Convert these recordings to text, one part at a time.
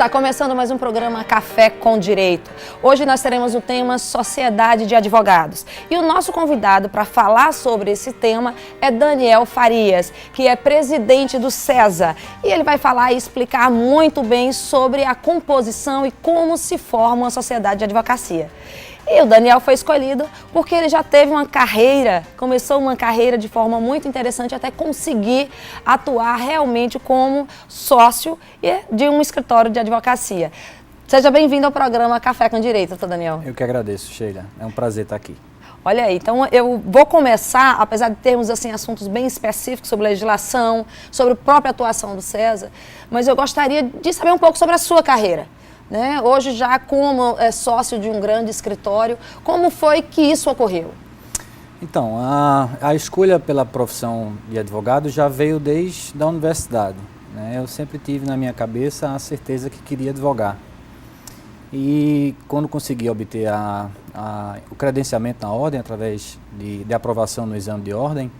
Está começando mais um programa Café com Direito. Hoje nós teremos o tema Sociedade de Advogados. E o nosso convidado para falar sobre esse tema é Daniel Farias, que é presidente do SESA. E ele vai falar e explicar muito bem sobre a composição e como se forma uma sociedade de advocacia. E o Daniel foi escolhido porque ele já teve uma carreira, começou uma carreira de forma muito interessante até conseguir atuar realmente como sócio de um escritório de advocacia. Seja bem-vindo ao programa Café com Direito, doutor Daniel. Eu que agradeço, Sheila. É um prazer estar aqui. Olha aí, então eu vou começar, apesar de termos assim, assuntos bem específicos sobre legislação, sobre a própria atuação do SESA, mas eu gostaria de saber um pouco sobre a sua carreira. Né? Hoje já como sócio de um grande escritório, como foi que isso ocorreu? Então, a escolha pela profissão de advogado já veio desde a universidade. Né? Eu sempre tive na minha cabeça a certeza que queria advogar. E quando consegui obter o credenciamento na ordem, através de aprovação no exame de ordem,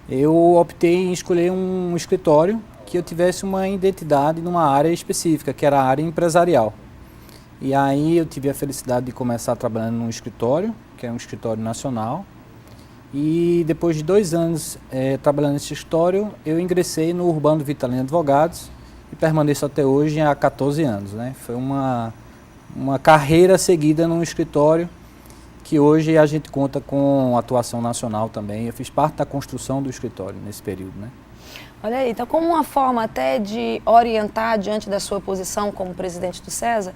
eu optei em escolher um escritório que eu tivesse uma identidade numa área específica, que era a área empresarial. E aí eu tive a felicidade de começar trabalhando num escritório, que é um escritório nacional. E depois de 2 anos trabalhando nesse escritório, eu ingressei no Urbano Vitalino Advogados e permaneço até hoje há 14 anos. Né? Foi uma carreira seguida num escritório que hoje a gente conta com atuação nacional também. Eu fiz parte da construção do escritório nesse período. Né? Olha aí, então como uma forma até de orientar diante da sua posição como presidente do SESA,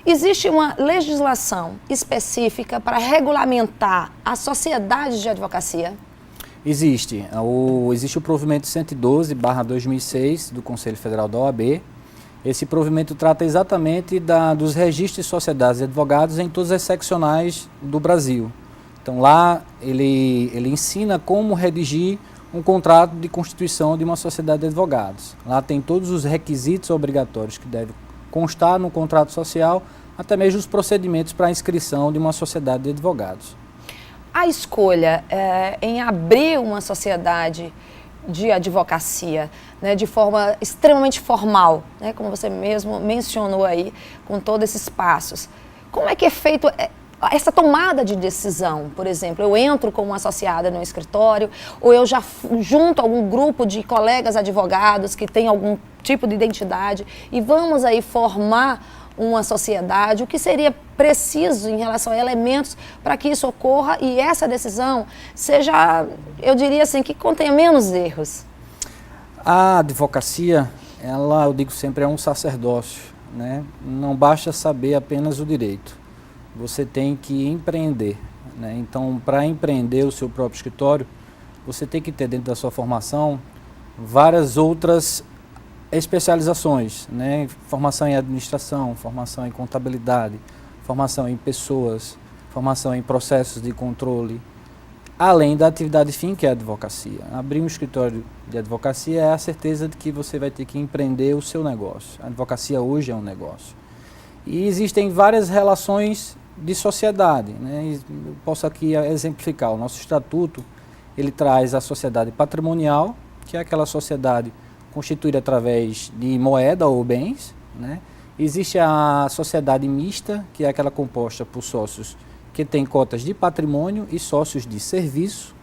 existe uma legislação específica para regulamentar a sociedade de advocacia? Existe. Existe o provimento 112/2006 do Conselho Federal da OAB. Esse provimento trata exatamente dos registros de sociedades de advogados em todas as seccionais do Brasil. Então lá ele ensina como redigir um contrato de constituição de uma sociedade de advogados. Lá tem todos os requisitos obrigatórios que devem constar no contrato social, até mesmo os procedimentos para a inscrição de uma sociedade de advogados. A escolha em abrir uma sociedade de advocacia, né, de forma extremamente formal, né, como você mesmo mencionou aí, com todos esses passos, como é que é feito essa tomada de decisão? Por exemplo, eu entro como associada no escritório ou eu já junto a algum grupo de colegas advogados que tem algum tipo de identidade e vamos aí formar uma sociedade? O que seria preciso em relação a elementos para que isso ocorra e essa decisão seja, eu diria assim, que contenha menos erros? A advocacia, eu digo sempre, é um sacerdócio, né? Não basta saber apenas o direito. Você tem que empreender, né? Então, para empreender o seu próprio escritório, você tem que ter dentro da sua formação várias outras especializações, né? Formação em administração, formação em contabilidade, formação em pessoas, formação em processos de controle, além da atividade fim, que é a advocacia. Abrir um escritório de advocacia é a certeza de que você vai ter que empreender o seu negócio. A advocacia hoje é um negócio. E existem várias relações de sociedade, né? Eu posso aqui exemplificar. O nosso estatuto, ele traz a sociedade patrimonial, que é aquela sociedade constituída através de moeda ou bens, né? Existe a sociedade mista, que é aquela composta por sócios que têm cotas de patrimônio e sócios de serviço.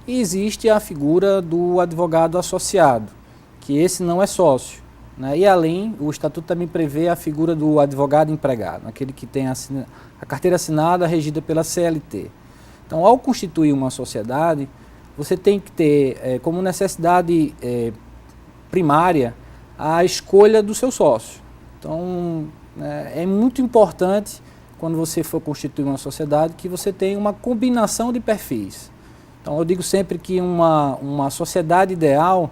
E existe a figura do advogado associado, que esse não é sócio. Né? E além, o estatuto também prevê a figura do advogado empregado, aquele que tem a carteira assinada regida pela CLT. Então, ao constituir uma sociedade, você tem que ter como necessidade primária a escolha do seu sócio. Então, é muito importante, quando você for constituir uma sociedade, que você tenha uma combinação de perfis. Então, eu digo sempre que uma sociedade ideal,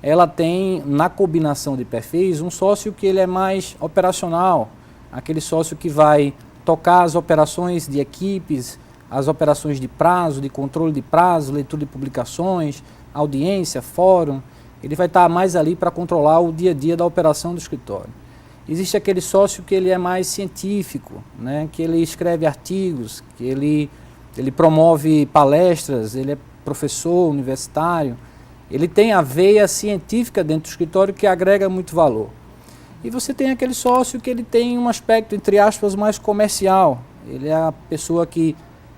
ela tem, na combinação de perfis, um sócio que ele é mais operacional, aquele sócio que vai tocar as operações de equipes, as operações de prazo, de controle de prazo, leitura de publicações, audiência, fórum. Ele vai estar mais ali para controlar o dia a dia da operação do escritório. Existe aquele sócio que ele é mais científico, né, que ele escreve artigos, que ele promove palestras, ele é professor universitário. Ele tem a veia científica dentro do escritório que agrega muito valor. E você tem aquele sócio que ele tem um aspecto, entre aspas, mais comercial. Ele é a pessoa que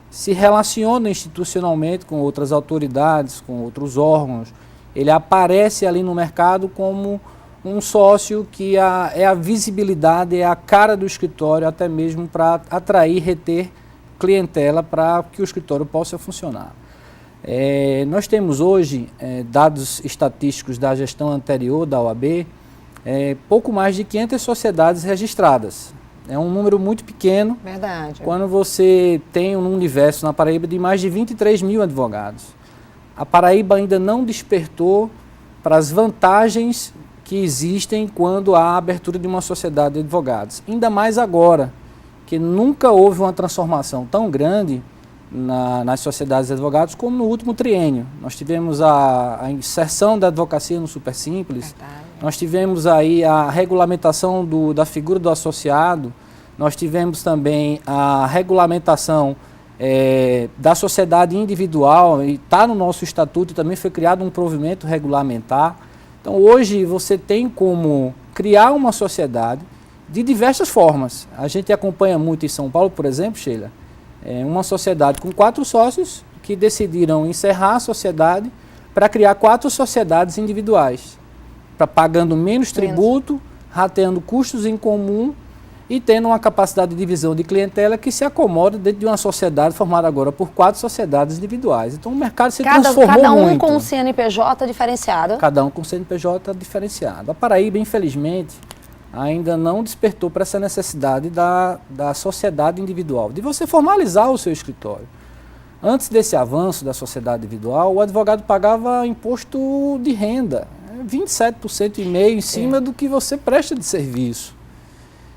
se relaciona institucionalmente com outras autoridades, com outros órgãos. Ele aparece ali no mercado como um sócio que é a visibilidade, é a cara do escritório, até mesmo para atrair, reter clientela para que o escritório possa funcionar. Nós temos hoje, dados estatísticos da gestão anterior da OAB, pouco mais de 500 sociedades registradas. É um número muito pequeno. Verdade. Quando você tem um universo na Paraíba de mais de 23 mil advogados. A Paraíba ainda não despertou para as vantagens que existem quando há a abertura de uma sociedade de advogados. Ainda mais agora, que nunca houve uma transformação tão grande nas sociedades de advogados como no último triênio. Nós tivemos a inserção da advocacia no Super Simples. Verdade. Nós tivemos aí a regulamentação da figura do associado, nós tivemos também a regulamentação da sociedade individual, e está no nosso estatuto, também foi criado um provimento regulamentar. Então hoje você tem como criar uma sociedade de diversas formas. A gente acompanha muito em São Paulo, por exemplo, Sheila, uma sociedade com 4 sócios que decidiram encerrar a sociedade para criar 4 sociedades individuais. Pagando menos tributo, rateando custos em comum e tendo uma capacidade de divisão de clientela que se acomoda dentro de uma sociedade formada agora por 4 sociedades individuais. Então o mercado se transformou muito. Cada um com um CNPJ diferenciado. Cada um com um CNPJ diferenciado. A Paraíba, infelizmente, ainda não despertou para essa necessidade da sociedade individual, de você formalizar o seu escritório. Antes desse avanço da sociedade individual, o advogado pagava imposto de renda, 27,5% em cima do que você presta de serviço.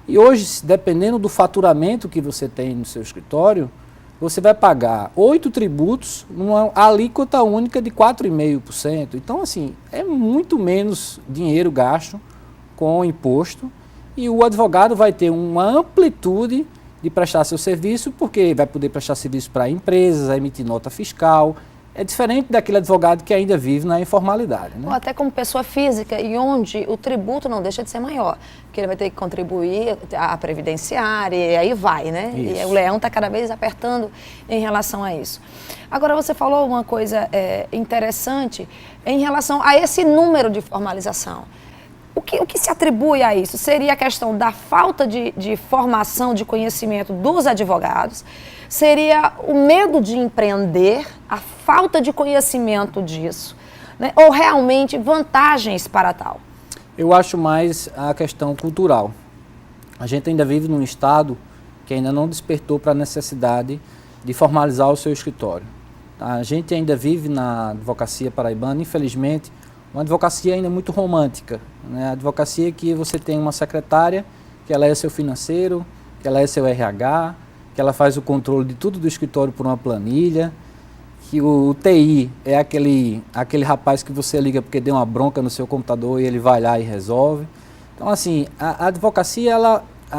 E hoje, dependendo do faturamento que você tem no seu escritório, você vai pagar 8 tributos numa alíquota única de 4,5%. Então, assim, é muito menos dinheiro gasto com o imposto e o advogado vai ter uma amplitude de prestar seu serviço, porque vai poder prestar serviço para empresas, emitir nota fiscal. É diferente daquele advogado que ainda vive na informalidade. Né? Ou até como pessoa física, e onde o tributo não deixa de ser maior, porque ele vai ter que contribuir à previdenciária, e aí vai, né? Isso. E o leão está cada vez apertando em relação a isso. Agora, você falou uma coisa interessante em relação a esse número de formalização. O que se atribui a isso? Seria a questão da falta de formação, de conhecimento dos advogados? Seria o medo de empreender, a falta de conhecimento disso, né? Ou realmente vantagens para tal? Eu acho mais a questão cultural. A gente ainda vive num estado que ainda não despertou para a necessidade de formalizar o seu escritório. A gente ainda vive na advocacia paraibana, infelizmente, uma advocacia ainda muito romântica, né? A advocacia que você tem uma secretária, que ela é seu financeiro, que ela é seu RH, que ela faz o controle de tudo do escritório por uma planilha, que o TI é aquele rapaz que você liga porque deu uma bronca no seu computador e ele vai lá e resolve. Então, assim, a advocacia,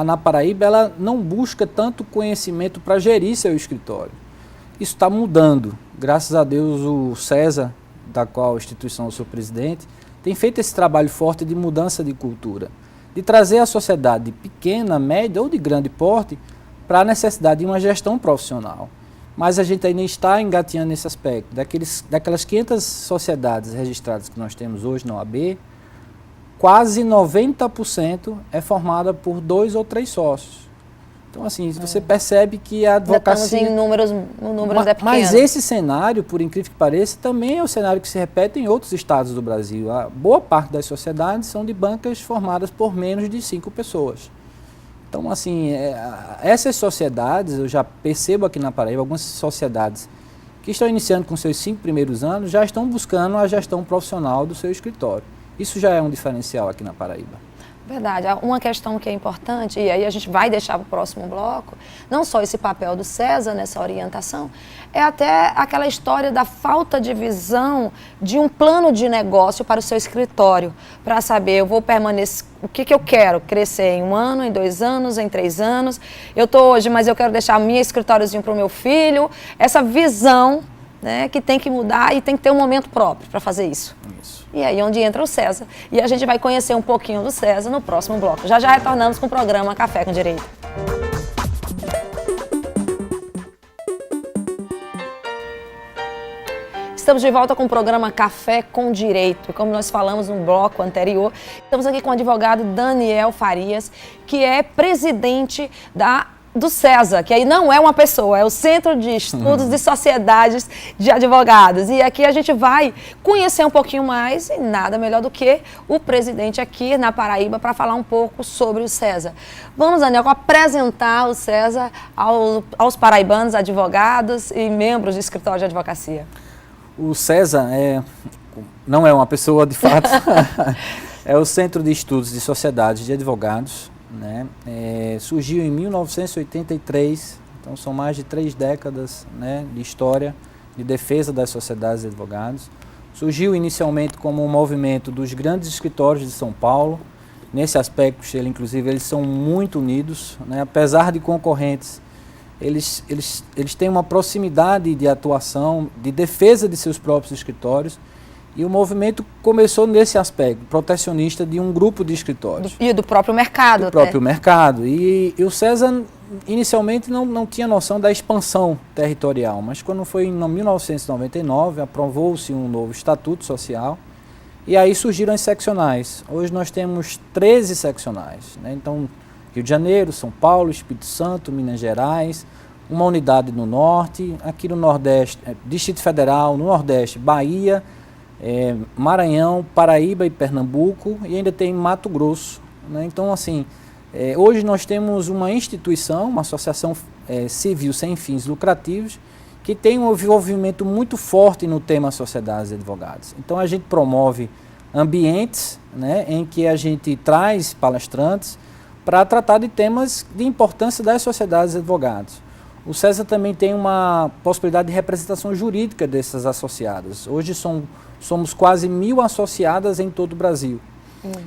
na Paraíba, ela não busca tanto conhecimento para gerir seu escritório. Isso está mudando. Graças a Deus, o César, da qual instituição eu sou presidente, tem feito esse trabalho forte de mudança de cultura, de trazer a sociedade pequena, média ou de grande porte para a necessidade de uma gestão profissional. Mas a gente ainda está engatinhando nesse aspecto. Daquelas 500 sociedades registradas que nós temos hoje na OAB, quase 90% é formada por 2 ou 3 sócios. Então, assim, você percebe que a advocacia... Estamos em números é pequeno. Mas esse cenário, por incrível que pareça, também é o cenário que se repete em outros estados do Brasil. A boa parte das sociedades são de bancas formadas por menos de 5 pessoas. Então, assim, essas sociedades, eu já percebo aqui na Paraíba, algumas sociedades que estão iniciando com seus 5 primeiros anos, já estão buscando a gestão profissional do seu escritório. Isso já é um diferencial aqui na Paraíba. Verdade. Uma questão que é importante, e aí a gente vai deixar para o próximo bloco, não só esse papel do César nessa orientação, é até aquela história da falta de visão de um plano de negócio para o seu escritório, para saber, eu vou permanecer, o que eu quero, crescer em 1 ano, em 2 anos, em 3 anos, eu estou hoje, mas eu quero deixar o meu escritóriozinho para o meu filho, essa visão né, que tem que mudar e tem que ter um momento próprio para fazer isso. E aí onde entra o César. E a gente vai conhecer um pouquinho do César no próximo bloco. Já já retornamos com o programa Café com Direito. Estamos de volta com o programa Café com Direito. E como nós falamos no bloco anterior, estamos aqui com o advogado Daniel Farias, que é presidente do César, que aí não é uma pessoa, é o Centro de Estudos de Sociedades de Advogados. E aqui a gente vai conhecer um pouquinho mais, e nada melhor do que o presidente aqui na Paraíba para falar um pouco sobre o César. Vamos, Daniel, apresentar o César aos paraibanos, advogados e membros do escritório de advocacia. O César não é uma pessoa, de fato, é o Centro de Estudos de Sociedades de Advogados, né? Surgiu em 1983, então são mais de 3 décadas, né, de história de defesa das sociedades de advogados. Surgiu inicialmente como um movimento dos grandes escritórios de São Paulo. Nesse aspecto, inclusive, eles são muito unidos, né? Apesar de concorrentes, eles têm uma proximidade de atuação, de defesa de seus próprios escritórios, e o movimento começou nesse aspecto, protecionista de um grupo de escritórios. E do próprio mercado. Do próprio mercado. E o César, inicialmente, não tinha noção da expansão territorial, mas quando foi em 1999, aprovou-se um novo estatuto social, e aí surgiram as seccionais. Hoje nós temos 13 seccionais, né? Então, Rio de Janeiro, São Paulo, Espírito Santo, Minas Gerais, uma unidade no Norte, aqui no Nordeste, Distrito Federal, no Nordeste, Bahia, Maranhão, Paraíba e Pernambuco, e ainda tem Mato Grosso, né? Então, assim, hoje nós temos uma instituição, uma associação civil sem fins lucrativos, que tem um envolvimento muito forte no tema sociedades de advogados. Então, a gente promove ambientes, né, em que a gente traz palestrantes para tratar de temas de importância das sociedades de advogados. O César também tem uma possibilidade de representação jurídica dessas associadas. Hoje somos quase 1.000 associadas em todo o Brasil.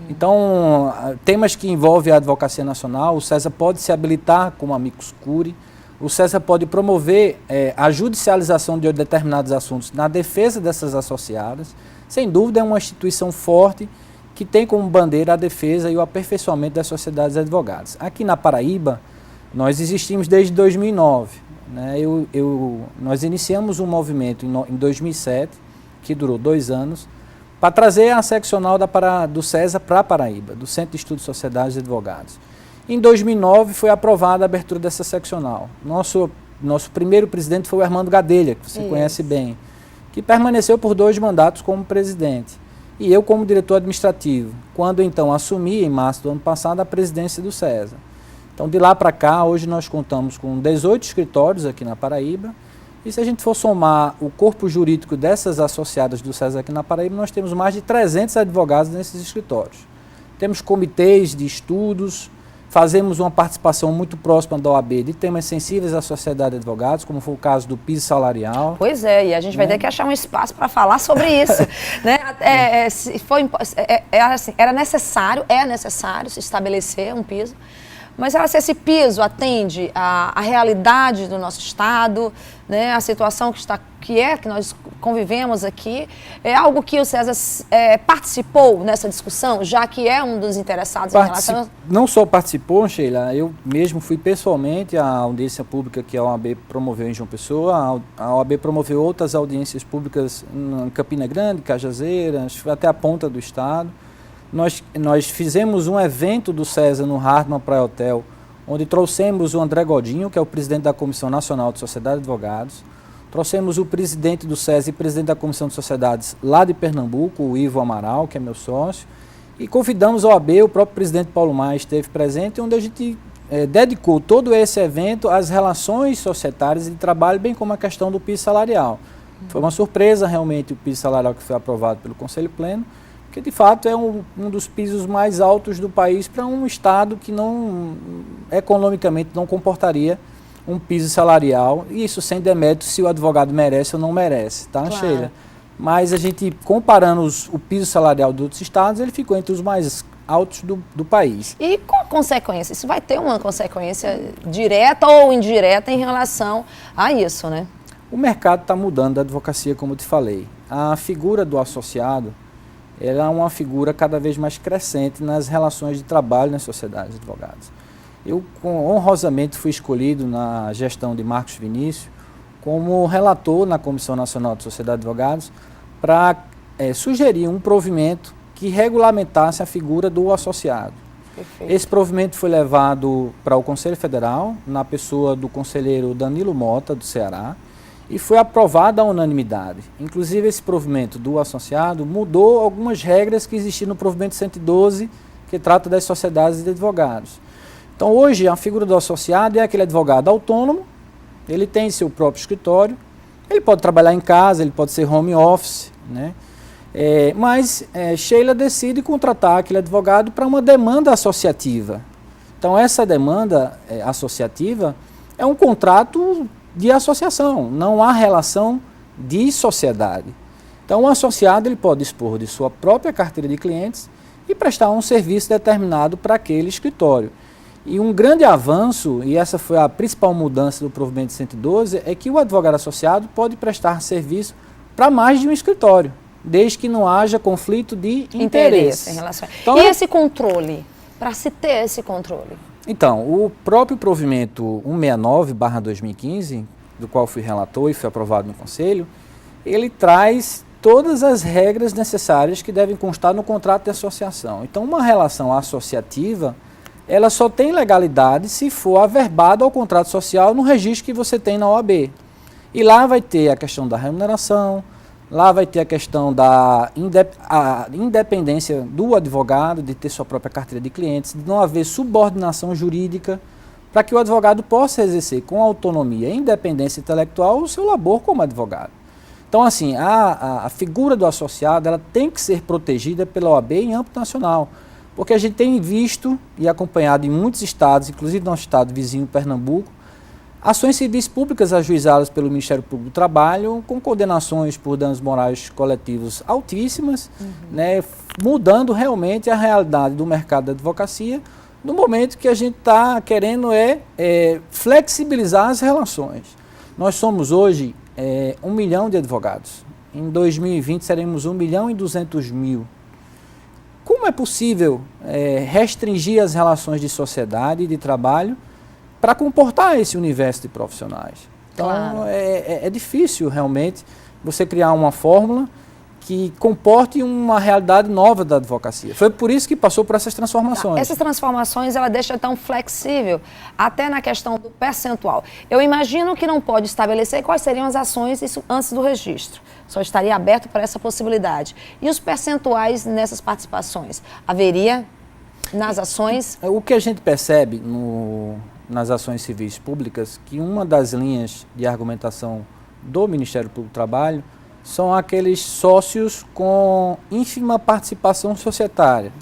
Então, temas que envolvem a advocacia nacional, o César pode se habilitar como amicus curiae, o César pode promover a judicialização de determinados assuntos na defesa dessas associadas. Sem dúvida, é uma instituição forte que tem como bandeira a defesa e o aperfeiçoamento das sociedades de advogados. Aqui na Paraíba, nós existimos desde 2009. Né? Nós iniciamos um movimento em 2007, que durou 2 anos, para trazer a seccional do César para a Paraíba, do Centro de Estudos de Sociedades de Advogados. Em 2009 foi aprovada a abertura dessa seccional. Nosso primeiro presidente foi o Armando Gadelha, que você conhece bem, que permaneceu por 2 mandatos como presidente. E eu como diretor administrativo, quando então assumi em março do ano passado a presidência do César. Então de lá para cá, hoje nós contamos com 18 escritórios aqui na Paraíba, e se a gente for somar o corpo jurídico dessas associadas do César aqui na Paraíba, nós temos mais de 300 advogados nesses escritórios. Temos comitês de estudos, fazemos uma participação muito próxima da OAB de temas sensíveis à sociedade de advogados, como foi o caso do piso salarial. Pois é, e a gente vai ter que achar um espaço para falar sobre isso. Né? É necessário se estabelecer um piso, mas se esse piso atende à realidade do nosso Estado, né, a situação que nós convivemos aqui, é algo que o César participou nessa discussão, já que é um dos interessados em relação... Não só participou, Sheila, eu mesmo fui pessoalmente à audiência pública que a OAB promoveu em João Pessoa. A OAB promoveu outras audiências públicas em Campina Grande, Cajazeiras, até a ponta do estado. Nós fizemos um evento do César no Hartmann Praia Hotel, onde trouxemos o André Godinho, que é o presidente da Comissão Nacional de Sociedade de Advogados, trouxemos o presidente do César e presidente da Comissão de Sociedades lá de Pernambuco, o Ivo Amaral, que é meu sócio, e convidamos a OAB, o próprio presidente Paulo Maia esteve presente, onde a gente dedicou todo esse evento às relações societárias e de trabalho, bem como a questão do piso salarial. Foi uma surpresa realmente o piso salarial que foi aprovado pelo Conselho Pleno, que de fato é um dos pisos mais altos do país para um estado que economicamente não comportaria um piso salarial, e isso sem demérito se o advogado merece ou não merece, tá, claro. Sheila? Mas a gente, comparando o piso salarial de outros estados, ele ficou entre os mais altos do país. E qual a consequência? Isso vai ter uma consequência direta ou indireta em relação a isso, né? O mercado está mudando da advocacia, como eu te falei. A figura do associado, ela é uma figura cada vez mais crescente nas relações de trabalho nas sociedades de advogados. Eu, honrosamente, fui escolhido na gestão de Marcos Vinícius como relator na Comissão Nacional de Sociedade de Advogados para sugerir um provimento que regulamentasse a figura do associado. Perfeito. Esse provimento foi levado para o Conselho Federal, na pessoa do conselheiro Danilo Mota, do Ceará, e foi aprovado à unanimidade. Inclusive, esse provimento do associado mudou algumas regras que existiam no provimento 112, que trata das sociedades de advogados. Então, hoje, a figura do associado é aquele advogado autônomo, ele tem seu próprio escritório, ele pode trabalhar em casa, ele pode ser home office, né? Mas Sheila decide contratar aquele advogado para uma demanda associativa. Então, essa demanda associativa é um contrato de associação, não há relação de sociedade. Então, o associado ele pode dispor de sua própria carteira de clientes e prestar um serviço determinado para aquele escritório. E um grande avanço, e essa foi a principal mudança do provimento 112, é que o advogado associado pode prestar serviço para mais de um escritório, desde que não haja conflito de interesse. Em relação... Então, e esse controle? Para se ter esse controle? Então, o próprio provimento 169/2015, do qual fui relator e foi aprovado no Conselho, ele traz todas as regras necessárias que devem constar no contrato de associação. Então, uma relação associativa, ela só tem legalidade se for averbada ao contrato social no registro que você tem na OAB. E lá vai ter a questão da remuneração, lá vai ter a questão da independência do advogado, de ter sua própria carteira de clientes, de não haver subordinação jurídica, para que o advogado possa exercer com autonomia e independência intelectual o seu labor como advogado. Então, assim, a figura do associado ela tem que ser protegida pela OAB em âmbito nacional, porque a gente tem visto e acompanhado em muitos estados, inclusive nosso estado vizinho, Pernambuco, ações civis públicas ajuizadas pelo Ministério Público do Trabalho com condenações por danos morais coletivos altíssimas, né, mudando realmente a realidade do mercado da advocacia, no momento que a gente está querendo flexibilizar as relações. Nós somos hoje 1 milhão de advogados. Em 2020 seremos 1.200.000. Como é possível restringir as relações de sociedade e de trabalho para comportar esse universo de profissionais? Então, claro, é difícil realmente você criar uma fórmula que comporte uma realidade nova da advocacia. Foi por isso que passou por essas transformações. Essas transformações, ela deixa tão flexível, até na questão do percentual. Eu imagino que não pode estabelecer quais seriam as ações isso antes do registro. Só estaria aberto para essa possibilidade. E os percentuais nessas participações? Haveria nas ações? O que a gente percebe nas ações civis públicas, que uma das linhas de argumentação do Ministério Público do Trabalho são aqueles sócios com ínfima participação societária,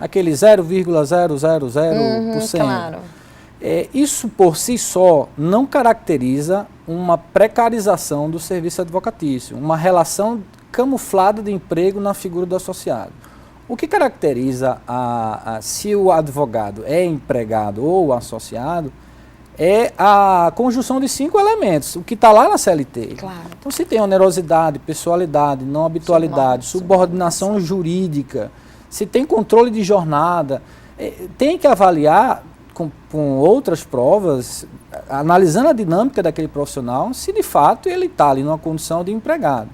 aquele 0,000%. Claro. Isso por si só não caracteriza uma precarização do serviço advocatício, uma relação camuflada de emprego na figura do associado. O que caracteriza se o advogado é empregado ou associado é a conjunção de 5 elementos, o que está lá na CLT. Claro. Então, se tem onerosidade, pessoalidade, não habitualidade, subordinação jurídica, se tem controle de jornada, tem que avaliar com outras provas, analisando a dinâmica daquele profissional, se de fato ele está ali numa condição de empregado.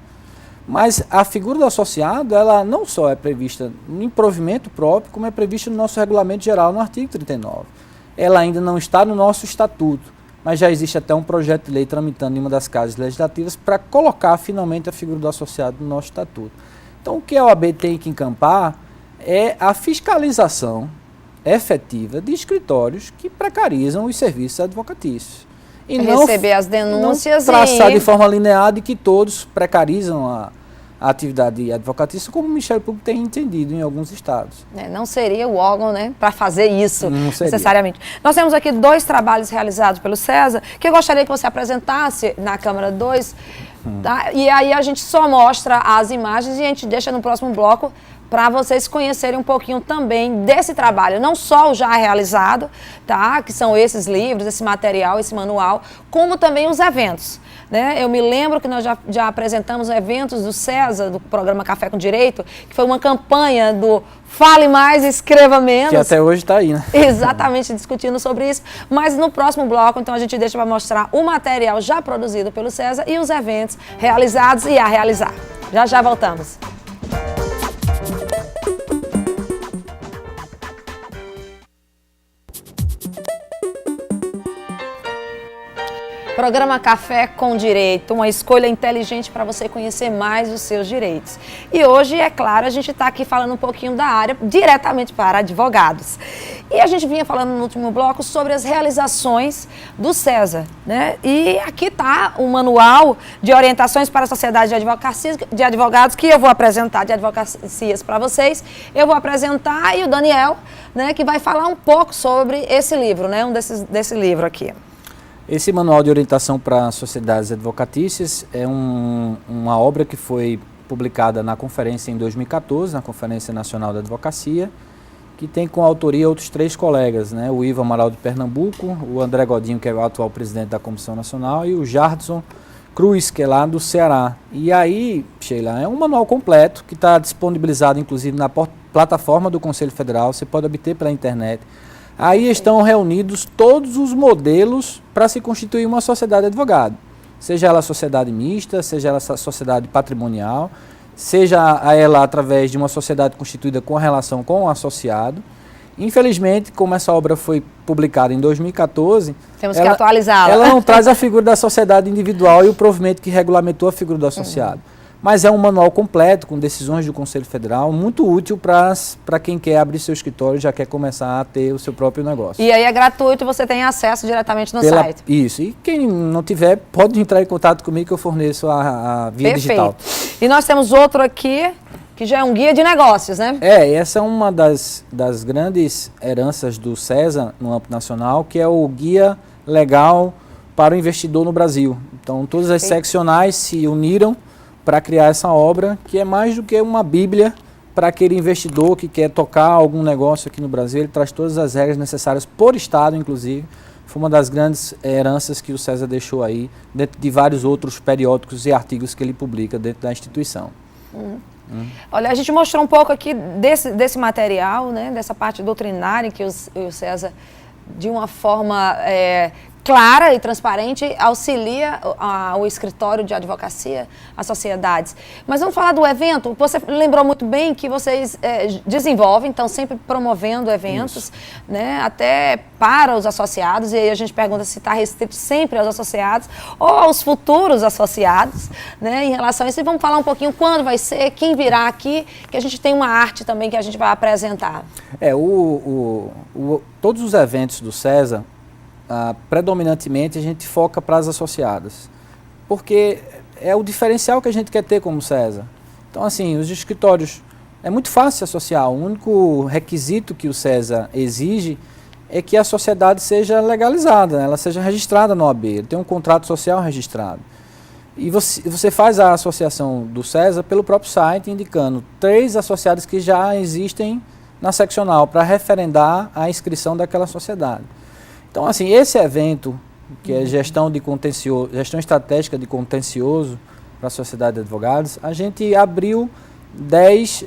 Mas a figura do associado, ela não só é prevista em provimento próprio, como é prevista no nosso regulamento geral, no artigo 39. Ela ainda não está no nosso estatuto, mas já existe até um projeto de lei tramitando em uma das casas legislativas para colocar finalmente a figura do associado no nosso estatuto. Então, o que a OAB tem que encampar é a fiscalização efetiva de escritórios que precarizam os serviços advocatícios. E receber as denúncias não traçar de forma linear de que todos precarizam a atividade advocatícia, como o Ministério Público tem entendido em alguns estados. Não seria o órgão, né, para fazer isso necessariamente. Nós temos aqui 2 trabalhos realizados pelo César, que eu gostaria que você apresentasse na Câmara 2, tá? E aí a gente só mostra as imagens e a gente deixa no próximo bloco para vocês conhecerem um pouquinho também desse trabalho, não só o já realizado, tá? Que são esses livros, esse material, esse manual, como também os eventos. Né? Eu me lembro que nós já apresentamos eventos do César, do programa Café com Direito, que foi uma campanha do Fale Mais, Escreva Menos. Que até hoje está aí, né? Exatamente, discutindo sobre isso. Mas no próximo bloco, então, a gente deixa para mostrar o material já produzido pelo César e os eventos realizados e a realizar. Já já voltamos. Programa Café com Direito, uma escolha inteligente para você conhecer mais os seus direitos. E hoje, é claro, a gente está aqui falando um pouquinho da área diretamente para advogados. E a gente vinha falando no último bloco sobre as realizações do César, né? E aqui está o manual de orientações para a Sociedade de Advogados que eu vou apresentar, de advocacias para vocês. Eu vou apresentar e o Daniel, né, que vai falar um pouco sobre esse livro, né? Desse livro aqui. Esse manual de orientação para sociedades advocatícias é uma obra que foi publicada na conferência em 2014, na Conferência Nacional da Advocacia, que tem com autoria outros 3 colegas, né? O Ivo Amaral de Pernambuco, o André Godinho, que é o atual presidente da Comissão Nacional, e o Jardson Cruz, que é lá do Ceará. E aí, Sheila, é um manual completo que está disponibilizado, inclusive, na plataforma do Conselho Federal, você pode obter pela internet. Aí estão reunidos todos os modelos para se constituir uma sociedade de advogado. Seja ela sociedade mista, seja ela sociedade patrimonial, seja ela através de uma sociedade constituída com relação com o associado. Infelizmente, como essa obra foi publicada em 2014, temos que atualizá-la. Ela não traz a figura da sociedade individual e o provimento que regulamentou a figura do associado. Mas é um manual completo, com decisões do Conselho Federal, muito útil para quem quer abrir seu escritório e já quer começar a ter o seu próprio negócio. E aí é gratuito, você tem acesso diretamente no site. Isso. E quem não tiver, pode entrar em contato comigo que eu forneço a via digital. E nós temos outro aqui, que já é um guia de negócios, né? Essa é uma das grandes heranças do César no âmbito nacional, que é o guia legal para o investidor no Brasil. Então, todas as seccionais se uniram para criar essa obra, que é mais do que uma bíblia para aquele investidor que quer tocar algum negócio aqui no Brasil. Ele traz todas as regras necessárias por Estado, inclusive. Foi uma das grandes heranças que o César deixou aí, dentro de vários outros periódicos e artigos que ele publica dentro da instituição. Olha, a gente mostrou um pouco aqui desse material, né, dessa parte doutrinária que o César, de uma forma clara e transparente, auxilia o escritório de advocacia, as sociedades. Mas vamos falar do evento. Você lembrou muito bem que vocês desenvolvem, estão sempre promovendo eventos, né, até para os associados, e aí a gente pergunta se está restrito sempre aos associados ou aos futuros associados, né, em relação a isso. E vamos falar um pouquinho quando vai ser, quem virá aqui, que a gente tem uma arte também que a gente vai apresentar. Todos os eventos do César, predominantemente a gente foca para as associadas, porque é o diferencial que a gente quer ter como César. Então, assim, os escritórios, é muito fácil se associar. O único requisito que o César exige é que a sociedade seja legalizada, né? Ela seja registrada no OAB, ele tem um contrato social registrado. E você faz a associação do César pelo próprio site, indicando 3 associados que já existem na seccional, para referendar a inscrição daquela sociedade. Então, assim, esse evento, que é gestão estratégica de contencioso para a Sociedade de Advogados, a gente abriu 10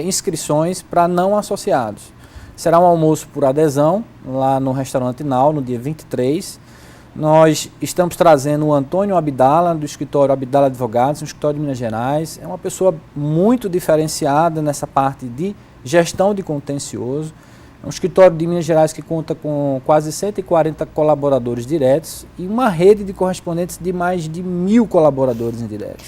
inscrições para não associados. Será um almoço por adesão, lá no restaurante Nau, no dia 23. Nós estamos trazendo o Antônio Abdala, do escritório Abdala Advogados, no escritório de Minas Gerais. É uma pessoa muito diferenciada nessa parte de gestão de contencioso. É um escritório de Minas Gerais que conta com quase 140 colaboradores diretos e uma rede de correspondentes de mais de 1.000 colaboradores indiretos.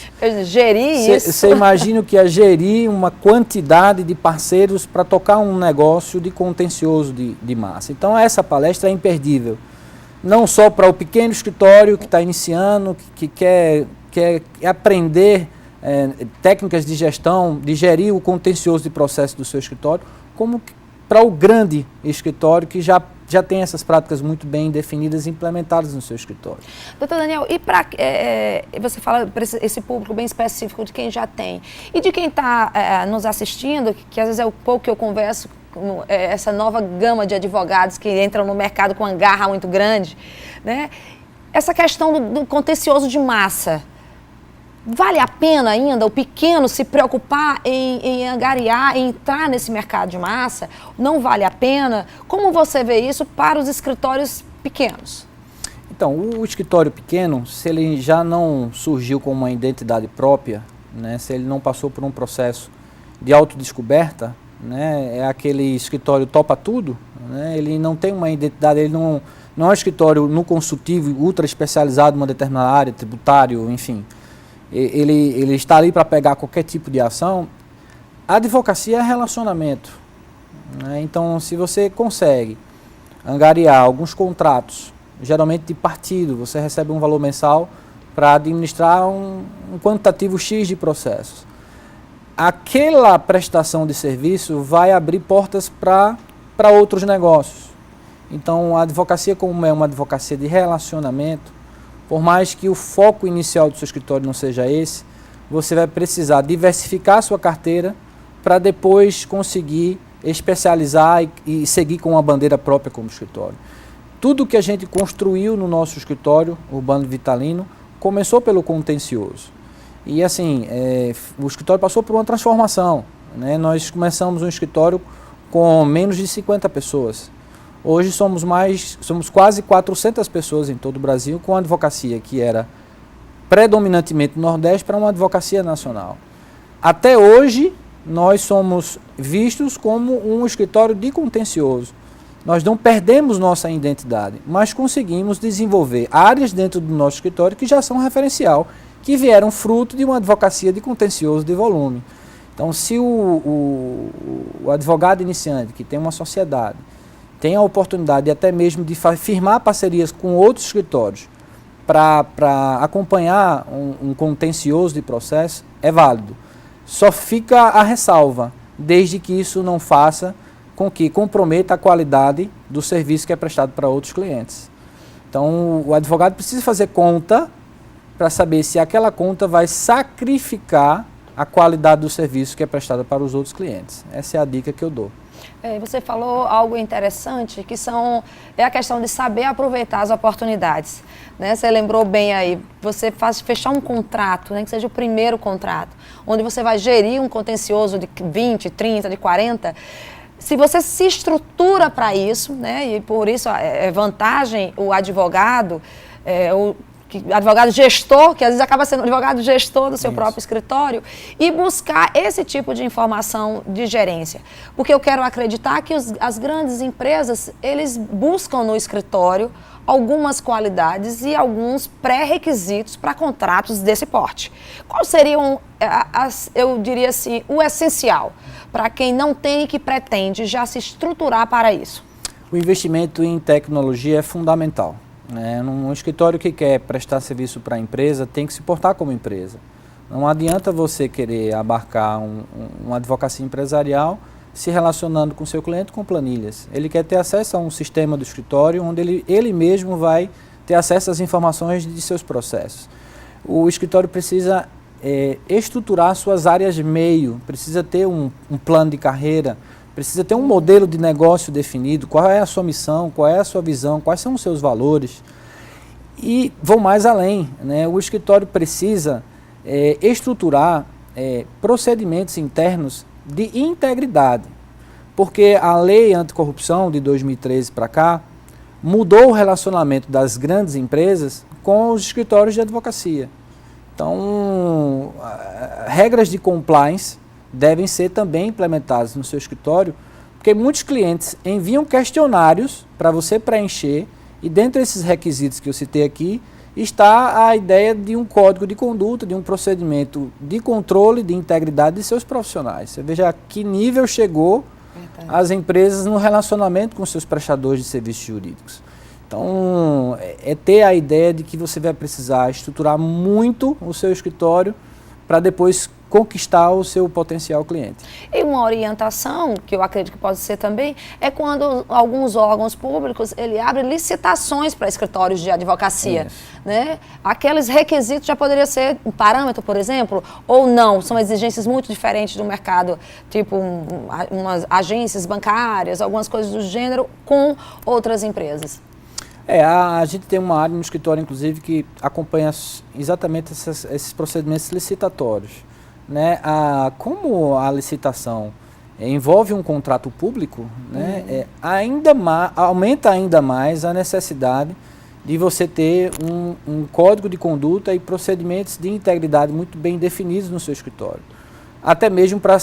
Gerir isso? Você imagina o que é gerir uma quantidade de parceiros para tocar um negócio de contencioso de massa. Então essa palestra é imperdível. Não só para o pequeno escritório que está iniciando, que quer aprender técnicas de gestão, de gerir o contencioso de processo do seu escritório, como para o grande escritório que já já tem essas práticas muito bem definidas e implementadas no seu escritório. Doutor Daniel, e para você fala para esse público bem específico de quem já tem e de quem está nos assistindo, que às vezes é o pouco que eu converso com essa nova gama de advogados que entram no mercado com uma garra muito grande, né? Essa questão do contencioso de massa. Vale a pena ainda o pequeno se preocupar em angariar, em entrar nesse mercado de massa? Não vale a pena? Como você vê isso para os escritórios pequenos? Então, o escritório pequeno, se ele já não surgiu com uma identidade própria, né, se ele não passou por um processo de autodescoberta, né, é aquele escritório topa tudo, né, ele não tem uma identidade, ele não é um escritório no consultivo ultra especializado em uma determinada área, tributário, enfim. Ele está ali para pegar qualquer tipo de ação. A advocacia é relacionamento, né? Então, se você consegue angariar alguns contratos, geralmente de partido, você recebe um valor mensal para administrar um quantitativo X de processos. Aquela prestação de serviço vai abrir portas para outros negócios. Então, a advocacia, como é uma advocacia de relacionamento, por mais que o foco inicial do seu escritório não seja esse, você vai precisar diversificar a sua carteira para depois conseguir especializar e seguir com uma bandeira própria como escritório. Tudo que a gente construiu no nosso escritório, Urbano Vitalino, começou pelo contencioso. E assim, o escritório passou por uma transformação, né? Nós começamos um escritório com menos de 50 pessoas. Hoje somos quase 400 pessoas em todo o Brasil, com a advocacia que era predominantemente no Nordeste para uma advocacia nacional. Até hoje, nós somos vistos como um escritório de contencioso. Nós não perdemos nossa identidade, mas conseguimos desenvolver áreas dentro do nosso escritório que já são referencial, que vieram fruto de uma advocacia de contencioso de volume. Então, se o advogado iniciante, que tem uma sociedade, tem a oportunidade até mesmo de firmar parcerias com outros escritórios para acompanhar um contencioso de processo, é válido. Só fica a ressalva, desde que isso não faça com que comprometa a qualidade do serviço que é prestado para outros clientes. Então, o advogado precisa fazer conta para saber se aquela conta vai sacrificar a qualidade do serviço que é prestado para os outros clientes. Essa é a dica que eu dou. Você falou algo interessante, que é a questão de saber aproveitar as oportunidades, né? Você lembrou bem aí, você fechar um contrato, né, que seja o primeiro contrato, onde você vai gerir um contencioso de 20, 30, de 40, se você se estrutura para isso, né, e por isso é vantagem o advogado, advogado gestor, que às vezes acaba sendo advogado gestor do seu próprio escritório, e buscar esse tipo de informação de gerência. Porque eu quero acreditar que as grandes empresas, eles buscam no escritório algumas qualidades e alguns pré-requisitos para contratos desse porte. Qual seriam, eu diria assim, o essencial para quem não tem e que pretende já se estruturar para isso? O investimento em tecnologia é fundamental. Um escritório que quer prestar serviço para a empresa tem que se portar como empresa. Não adianta você querer abarcar uma advocacia empresarial se relacionando com o seu cliente com planilhas. Ele quer ter acesso a um sistema do escritório onde ele mesmo vai ter acesso às informações de seus processos. O escritório precisa estruturar suas áreas meio, precisa ter um plano de carreira, precisa ter um modelo de negócio definido, qual é a sua missão, qual é a sua visão, quais são os seus valores. E vou mais além, né? O escritório precisa estruturar procedimentos internos de integridade, porque a lei anticorrupção de 2013 para cá mudou o relacionamento das grandes empresas com os escritórios de advocacia. Então, regras de compliance devem ser também implementadas no seu escritório, porque muitos clientes enviam questionários para você preencher e dentro desses requisitos que eu citei aqui está a ideia de um código de conduta, de um procedimento de controle de integridade de seus profissionais. Você veja a que nível chegou as empresas no relacionamento com seus prestadores de serviços jurídicos. Então, é ter a ideia de que você vai precisar estruturar muito o seu escritório para depois conquistar o seu potencial cliente. E uma orientação, que eu acredito que pode ser também, é quando alguns órgãos públicos, ele abre licitações para escritórios de advocacia, né? Aqueles requisitos já poderia ser um parâmetro, por exemplo, ou não, são exigências muito diferentes do mercado, tipo umas agências bancárias, algumas coisas do gênero, com outras empresas. A gente tem uma área no escritório, inclusive, que acompanha exatamente esses procedimentos licitatórios. Né? Como a licitação envolve um contrato público, né? Aumenta ainda mais a necessidade de você ter um código de conduta e procedimentos de integridade muito bem definidos no seu escritório. Até mesmo para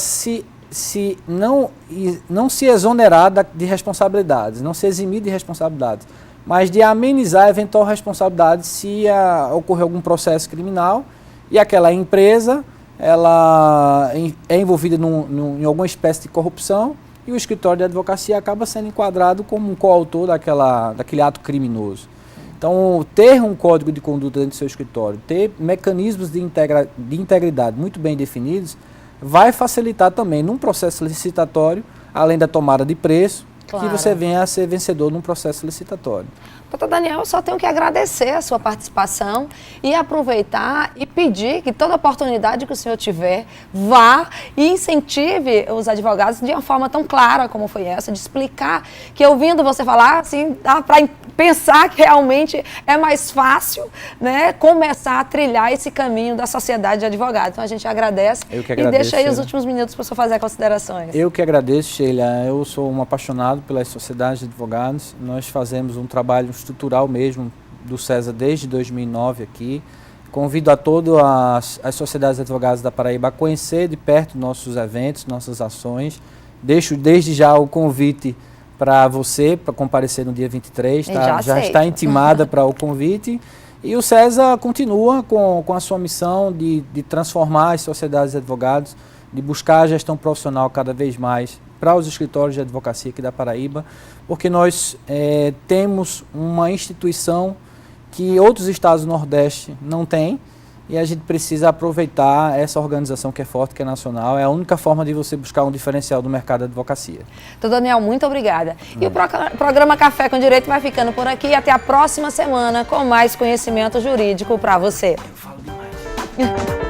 não se exonerar de responsabilidades, não se eximir de responsabilidades, mas de amenizar a eventual responsabilidade se ocorrer algum processo criminal e aquela empresa ela é envolvida em alguma espécie de corrupção e o escritório de advocacia acaba sendo enquadrado como um coautor daquele ato criminoso. Então, ter um código de conduta dentro do seu escritório, ter mecanismos de integridade muito bem definidos, vai facilitar também num processo licitatório, além da tomada de preço, que você venha a ser vencedor num processo licitatório. Doutor Daniel, eu só tenho que agradecer a sua participação e aproveitar e pedir que toda oportunidade que o senhor tiver, vá e incentive os advogados de uma forma tão clara como foi essa, de explicar, que ouvindo você falar, assim, dá para pensar que realmente é mais fácil, né, começar a trilhar esse caminho da sociedade de advogados. Então a gente agradece e deixa aí os últimos minutos para o senhor fazer considerações. Eu que agradeço, Sheila. Eu sou um apaixonado pelas sociedades de advogados. Nós fazemos um trabalho estrutural mesmo do César desde 2009 aqui. Convido a todas as sociedades de advogados da Paraíba a conhecer de perto nossos eventos, nossas ações. Deixo desde já o convite para você, para comparecer no dia 23, tá? Já está intimada para o convite. E o César continua com a sua missão de transformar as sociedades de advogados, de buscar a gestão profissional cada vez mais para os escritórios de advocacia aqui da Paraíba, porque nós temos uma instituição que outros estados do Nordeste não têm, e a gente precisa aproveitar essa organização que é forte, que é nacional. É a única forma de você buscar um diferencial do mercado da advocacia. Doutor Daniel, muito obrigada. E o programa Café com Direito vai ficando por aqui. Até a próxima semana com mais conhecimento jurídico para você. Eu falo demais.